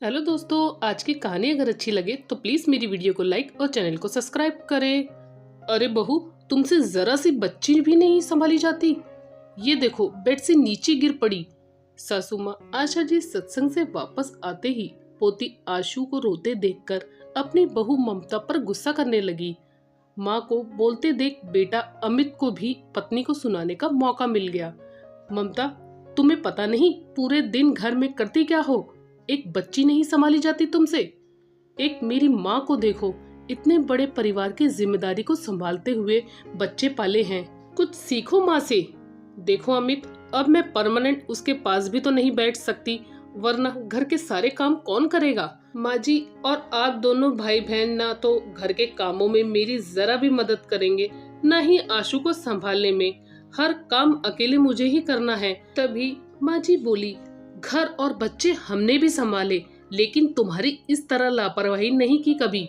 Hello दोस्तों, आज की कहानी अगर अच्छी लगे तो प्लीज मेरी वीडियो को लाइक और चैनल को सब्सक्राइब करें। अरे बहू, तुमसे जरा सी बच्ची भी नहीं संभाली जाती। ये देखो, बेड से नीचे गिर पड़ी। सासू माँ आशा जी सत्संग से वापस आते ही पोती आशु को रोते देखकर अपनी बहू ममता पर गुस्सा करने लगी। माँ को बोलते देख बेटा अमित को भी पत्नी को सुनाने का मौका मिल गया। ममता, तुम्हें पता नहीं पूरे दिन घर में करती क्या हो? एक बच्ची नहीं संभाली जाती तुमसे। एक मेरी माँ को देखो, इतने बड़े परिवार की जिम्मेदारी को संभालते हुए बच्चे पाले हैं। कुछ सीखो माँ से। देखो अमित, अब मैं परमानेंट उसके पास भी तो नहीं बैठ सकती, वरना घर के सारे काम कौन करेगा? माँ जी, और आप दोनों भाई बहन ना तो घर के कामों में मेरी जरा भी मदद करेंगे, न ही आशु को संभालने में। हर काम अकेले मुझे ही करना है। तभी माँ जी बोली, घर और बच्चे हमने भी संभाले, लेकिन तुम्हारी इस तरह लापरवाही नहीं की कभी।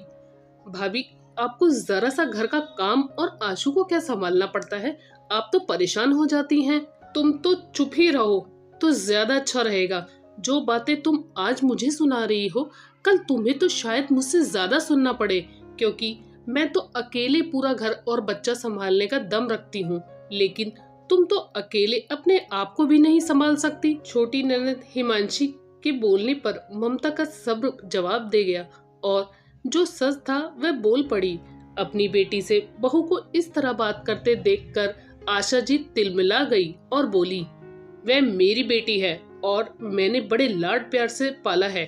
भाभी, आपको जरा सा घर का काम और आशु को क्या संभालना पड़ता है? आप तो परेशान हो जाती हैं। तुम तो चुप ही रहो तो ज्यादा अच्छा रहेगा। जो बातें तुम आज मुझे सुना रही हो, कल तुम्हें तो शायद मुझसे ज्यादा सुनना पड़े, क्योंकि मैं तो अकेले पूरा घर और बच्चा संभालने का दम रखती हूँ, लेकिन तुम तो अकेले अपने आप को भी नहीं संभाल सकती। छोटी ननद हिमांशी के बोलने पर ममता का सब्र जवाब दे गया और जो सच था वह बोल पड़ी। अपनी बेटी से बहू को इस तरह बात करते देखकर आशा जी तिलमिला गई और बोली, वह मेरी बेटी है और मैंने बड़े लाड प्यार से पाला है।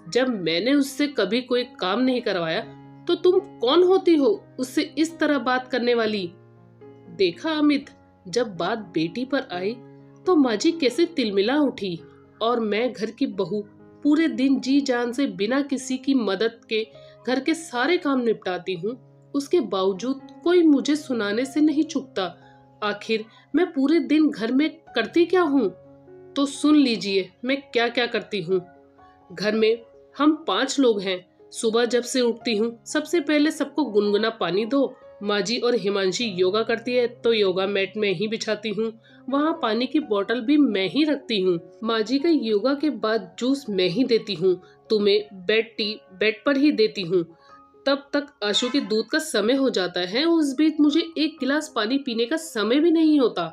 जब मैंने उससे कभी कोई काम नहीं करवाया तो तुम कौन होती हो उससे इस तरह बात करने वाली? देखा अमित, जब बात बेटी पर आई तो माँ जी कैसे तिलमिला उठी, और मैं घर की बहू पूरे दिन जी जान से बिना किसी की मदद के घर के सारे काम निपटाती हूँ। उसके बावजूद कोई मुझे सुनाने से नहीं चूकता। आखिर मैं पूरे दिन घर में करती क्या हूँ? तो सुन लीजिए मैं क्या क्या करती हूँ। घर में हम 5 लोग हैं। सुबह जब से उठती हूँ सबसे पहले सबको गुनगुना पानी दो। माँ जी और हिमांशी योगा करती है तो योगा मैट में ही बिछाती हूँ। वहाँ पानी की बोतल भी मैं ही रखती हूँ। माँ जी का योगा के बाद जूस मैं ही देती हूँ। तुम्हें बेड टी बेड पर ही देती हूँ। तब तक आशु के दूध का समय हो जाता है। उस बीच मुझे एक गिलास पानी पीने का समय भी नहीं होता।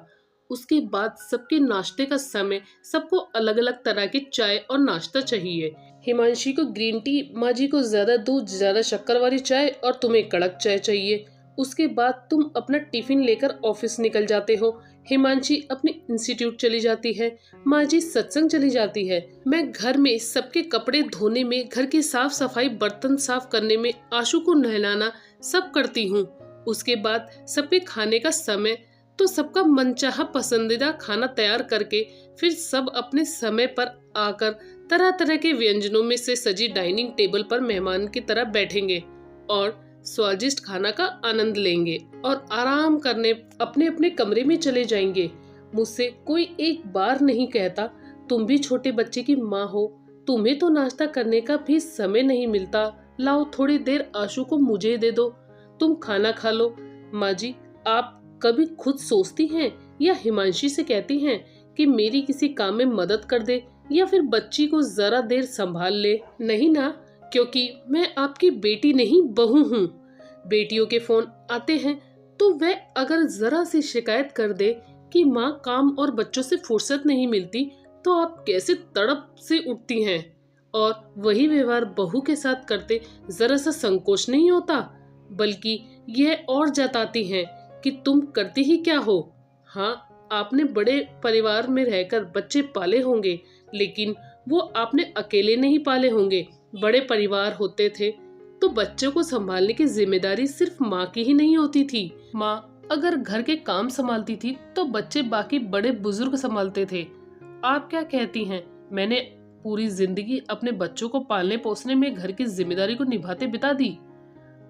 उसके बाद सबके नाश्ते का समय। सबको अलग अलग तरह के चाय और नाश्ता चाहिए। हिमांशी को ग्रीन टी, माँ जी को ज्यादा दूध ज्यादा शक्कर वाली चाय और तुम्हें कड़क चाय चाहिए। उसके बाद तुम अपना टिफिन लेकर ऑफिस निकल जाते हो। हिमांशी अपने इंस्टीट्यूट चली जाती है। माँ जी सत्संग चली जाती है। मैं घर में सबके कपड़े धोने में, घर की साफ सफाई, बर्तन साफ करने में, आशु को नहलाना सब करती हूँ। उसके बाद सबके खाने का समय तो सबका मनचाहा पसंदीदा खाना तैयार करके फिर सब अपने समय पर आकर तरह तरह के व्यंजनों में से सजी डाइनिंग टेबल पर मेहमान की तरह बैठेंगे और स्वादिष्ट खाना का आनंद लेंगे और आराम करने अपने अपने कमरे में चले जाएंगे। मुझसे कोई एक बार नहीं कहता, तुम भी छोटे बच्चे की माँ हो, तुम्हें तो नाश्ता करने का भी समय नहीं मिलता, लाओ थोड़ी देर आशु को मुझे दे दो, तुम खाना खा लो। माँ जी, आप कभी खुद सोचती हैं या हिमांशी से कहती हैं कि मेरी किसी काम में मदद कर दे या फिर बच्ची को जरा देर संभाल ले? नहीं ना, क्योंकि मैं आपकी बेटी नहीं बहू हूँ। बेटियों के फोन आते हैं तो वह अगर जरा सी शिकायत कर दे कि माँ काम और बच्चों से फुर्सत नहीं मिलती, तो आप कैसे तड़प से उठती हैं, और वही व्यवहार बहू के साथ करते जरा सा संकोच नहीं होता, बल्कि यह और जताती हैं कि तुम करती ही क्या हो। हाँ, आपने बड़े परिवार में रहकर बच्चे पाले होंगे, लेकिन वो आपने अकेले नहीं पाले होंगे। बड़े परिवार होते थे तो बच्चों को संभालने की जिम्मेदारी सिर्फ माँ की ही नहीं होती थी। माँ अगर घर के काम संभालती थी तो बच्चे बाकी बड़े बुजुर्ग संभालते थे। आप क्या कहती हैं? मैंने पूरी जिंदगी अपने बच्चों को पालने पोसने में घर की जिम्मेदारी को निभाते बिता दी।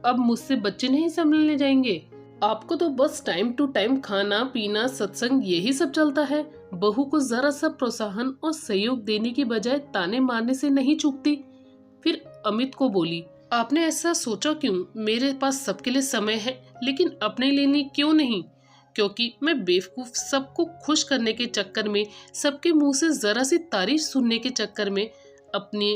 अब मुझसे बच्चे नहीं संभालने जाएंगे? आपको तो बस टाइम टू टाइम खाना पीना सत्संग यही सब चलता है। बहू को जरा सा प्रोत्साहन और सहयोग देने की बजाय ताने मारने से नहीं चूकती। फिर अमित को बोली, आपने ऐसा सोचा क्यों? मेरे पास सबके लिए समय है, लेकिन अपने लिए क्यों नहीं? क्योंकि मैं बेवकूफ सबको खुश करने के चक्कर में, सबके मुंह से जरा सी तारीफ सुनने के चक्कर में अपने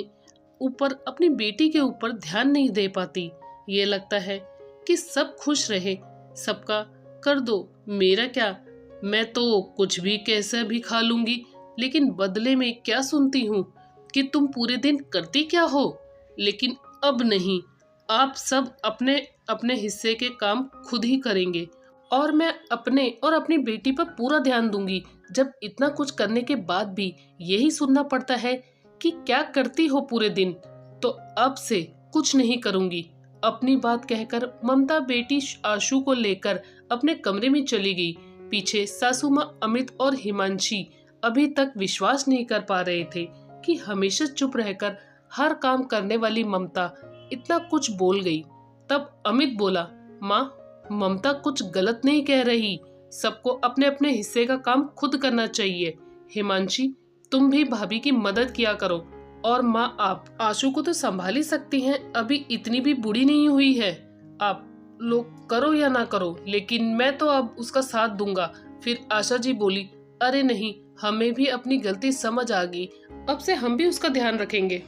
ऊपर अपनी बेटी के ऊपर ध्यान नहीं दे पाती। ये लगता है कि सब खुश रहे, सबका कर दो, मेरा क्या, मैं तो कुछ भी कैसे भी खा लूंगी, लेकिन बदले में क्या सुनती हूँ कि तुम पूरे दिन करती क्या हो। लेकिन अब नहीं, आप सब अपने अपने हिस्से के काम खुद ही करेंगे और मैं अपने और अपनी बेटी पर पूरा ध्यान दूंगी। जब इतना कुछ करने के बाद भी यही सुनना पड़ता है कि क्या करती हो पूरे दिन, तो अब से कुछ नहीं करूंगी। अपनी बात कहकर ममता बेटी आशु को लेकर अपने कमरे में चली गई। पीछे सासू माँ अमित और हिमांशी अभी तक विश्वास नहीं कर पा रहे थे कि हमेशा चुप रहकर हर काम करने वाली ममता इतना कुछ बोल गई। तब अमित बोला, माँ, ममता कुछ गलत नहीं कह रही, सबको अपने अपने हिस्से का काम खुद करना चाहिए। हिमांशी, तुम भी भाभी की मदद किया करो। और माँ, आप आशु को तो संभाल ही सकती हैं, अभी इतनी भी बूढ़ी नहीं हुई है। आप लोग करो या ना करो, लेकिन मैं तो अब उसका साथ दूंगा। फिर आशा जी बोली, अरे नहीं, हमें भी अपनी गलती समझ आ गई, अब से हम भी उसका ध्यान रखेंगे।